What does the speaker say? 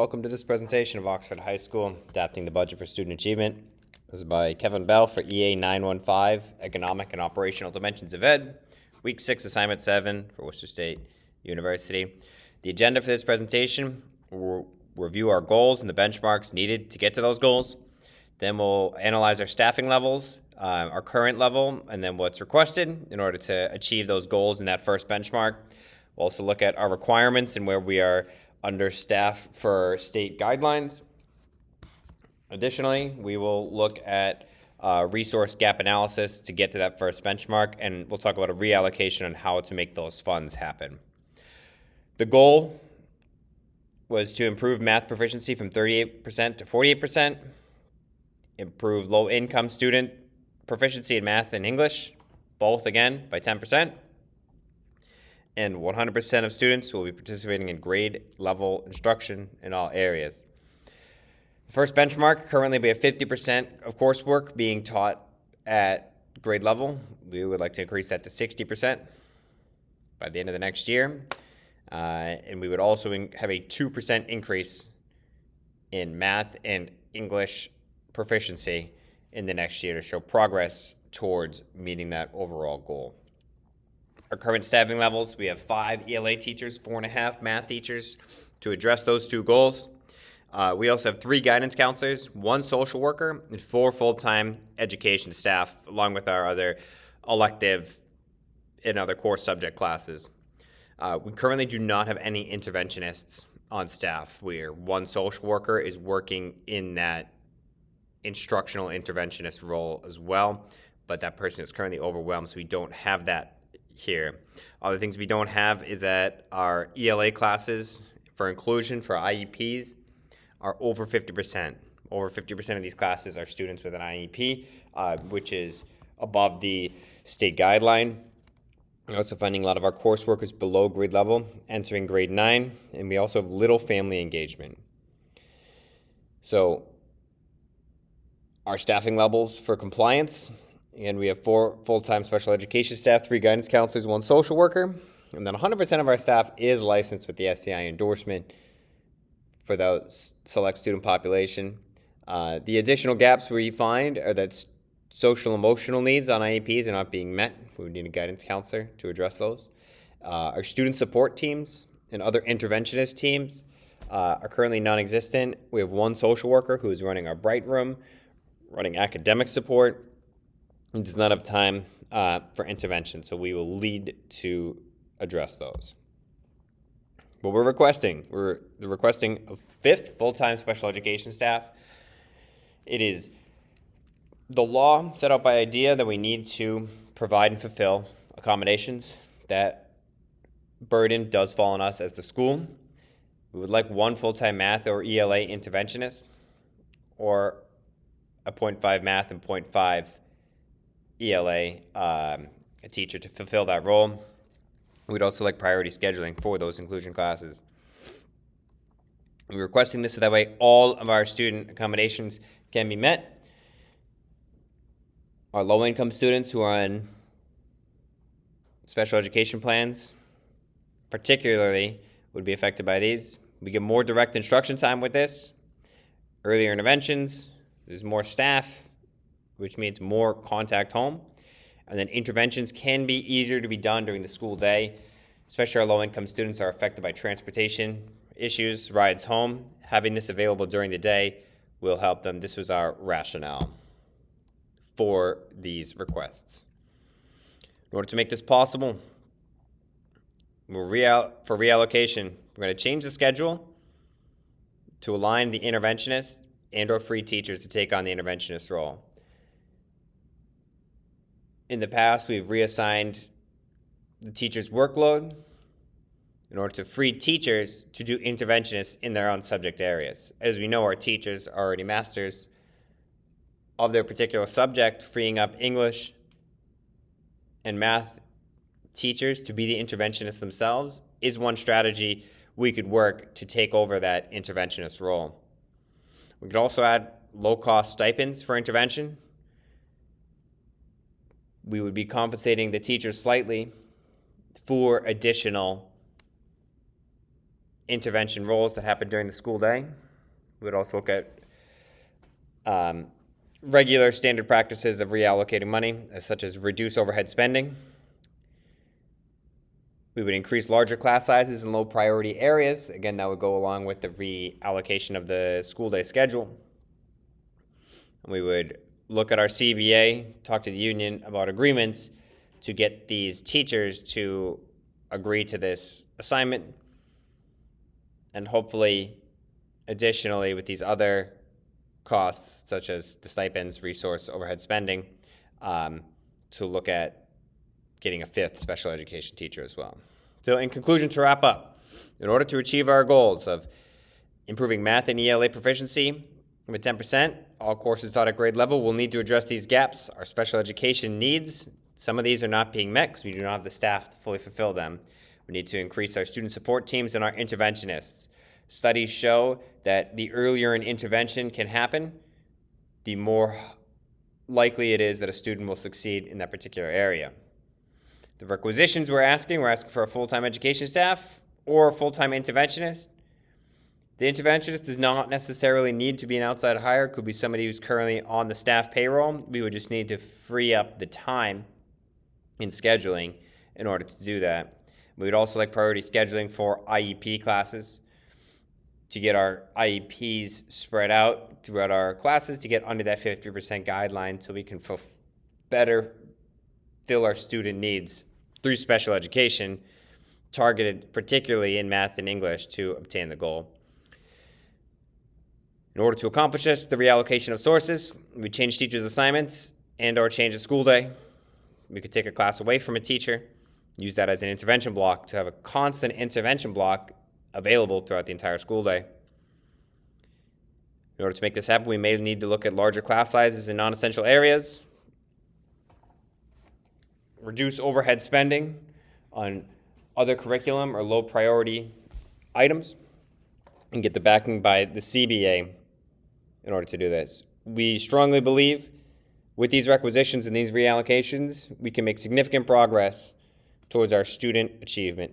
Welcome to this presentation of Oxford High School, Adapting the Budget for Student Achievement. This is by Kevin Bell for EA 915, Economic and Operational Dimensions of Ed, Week 6, Assignment 7 for Worcester State University. The agenda for this presentation will review our goals and the benchmarks needed to get to those goals. Then we'll analyze our staffing levels, our current level, and then what's requested in order to achieve those goals in that first benchmark. We'll also look at our requirements and where we are understaffed for state guidelines. Additionally, we will look at resource gap analysis to get to that first benchmark, and we'll talk about a reallocation on how to make those funds happen. The goal was to improve math proficiency from 38% to 48%, improve low-income student proficiency in math and English, both again by 10%, and 100% of students will be participating in grade level instruction in all areas. The first benchmark, currently we have 50% of coursework being taught at grade level. We would like to increase that to 60% by the end of the next year. And we would also have a 2% increase in math and English proficiency in the next year to show progress towards meeting that overall goal. Our current staffing levels, we have 5 ELA teachers, 4.5 math teachers to address those two goals. We also have 3 guidance counselors, 1 social worker, and 4 full-time education staff, along with our other elective and other core subject classes. We currently do not have any interventionists on staff, where 1 social worker is working in that instructional interventionist role as well, but that person is currently overwhelmed, so we don't have that here. Other things we don't have is that our ELA classes for inclusion for IEPs are over 50%. Over 50% of these classes are students with an IEP, which is above the state guideline. We're also finding a lot of our coursework is below grade level, entering grade 9, and we also have little family engagement. So our staffing levels for compliance, and we have 4 full-time special education staff, 3 guidance counselors, 1 social worker, and then 100% of our staff is licensed with the STI endorsement for the select student population. The additional gaps we find are that social emotional needs on IEPs are not being met. We would need a guidance counselor to address those. Our student support teams and other interventionist teams are currently non-existent. We have 1 social worker who is running our Bright Room, running academic support, and does not have time for intervention, so we will lead to address those. What we're requesting a 5th full-time special education staff. It is the law set out by IDEA that we need to provide and fulfill accommodations. That burden does fall on us as the school. We would like 1 full-time math or ELA interventionist, or a 0.5 math and 0.5 ELA a teacher to fulfill that role. We'd also like priority scheduling for those inclusion classes. We're requesting this so that way all of our student accommodations can be met. Our low-income students who are on special education plans particularly would be affected by these. We get more direct instruction time with this, earlier interventions, there's more staff, which means more contact home. And then interventions can be easier to be done during the school day, especially our low-income students are affected by transportation issues, rides home. Having this available during the day will help them. This was our rationale for these requests. In order to make this possible, for reallocation, we're going to change the schedule to align the interventionist and or free teachers to take on the interventionist role. In the past, we've reassigned the teacher's workload in order to free teachers to do interventionists in their own subject areas. As we know, our teachers are already masters of their particular subject, freeing up English and math teachers to be the interventionists themselves is one strategy we could work to take over that interventionist role. We could also add low-cost stipends for intervention. We would be compensating the teachers slightly for additional intervention roles that happen during the school day. We would also look at regular standard practices of reallocating money, such as reduce overhead spending. We would increase larger class sizes in low priority areas. Again, that would go along with the reallocation of the school day schedule. And we would look at our CBA, talk to the union about agreements to get these teachers to agree to this assignment. And hopefully, additionally, with these other costs, such as the stipends, resource, overhead spending, to look at getting a 5th special education teacher as well. So in conclusion, to wrap up, in order to achieve our goals of improving math and ELA proficiency with 10%, all courses taught at grade level, we'll need to address these gaps. Our special education needs, some of these are not being met because we do not have the staff to fully fulfill them. We need to increase our student support teams and our interventionists. Studies show that the earlier an intervention can happen, the more likely it is that a student will succeed in that particular area. The requisitions we're asking for a full-time education staff or a full-time interventionist. The interventionist does not necessarily need to be an outside hire. It could be somebody who's currently on the staff payroll. We would just need to free up the time in scheduling in order to do that. We would also like priority scheduling for IEP classes to get our IEPs spread out throughout our classes to get under that 50% guideline so we can better fill our student needs through special education, targeted particularly in math and English to obtain the goal. In order to accomplish this, the reallocation of sources, we change teachers' assignments and or change the school day. We could take a class away from a teacher, use that as an intervention block to have a constant intervention block available throughout the entire school day. In order to make this happen, we may need to look at larger class sizes in non-essential areas, reduce overhead spending on other curriculum or low priority items, and get the backing by the CBA in order to do this. We strongly believe with these requisitions and these reallocations, we can make significant progress towards our student achievement